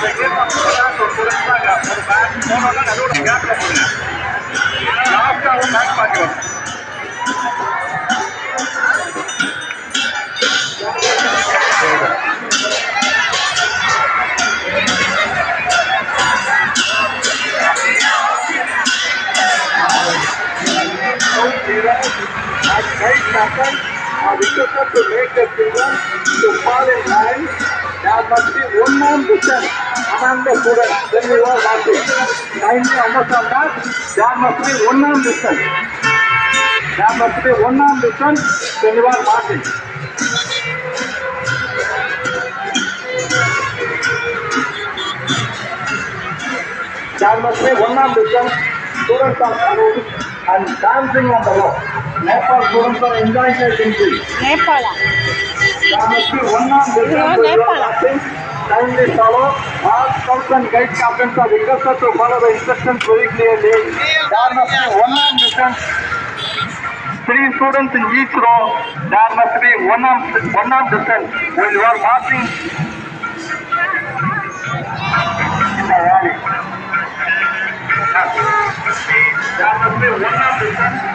seguir mostrando por esta no, la luna, ya lo ponía. Ya está un espacio. At 8 seconds, requested to make the children to fall in line. There must be one more distance among the students when we are marching. Kindly understand that there must be one more distance. There must be one more distance when you are marching. There must be one more distance. Students are coming and dancing on the road. Nepal students are enjoying their country. Nepal. There must be one more distance when you are marching. Kindly follow. All scouts and guide captains are requested to follow the instructions very clearly. There must be one arm distance. 3 students in each row. There must be one arm distance when you are marching in the rally. There must be one arm distance.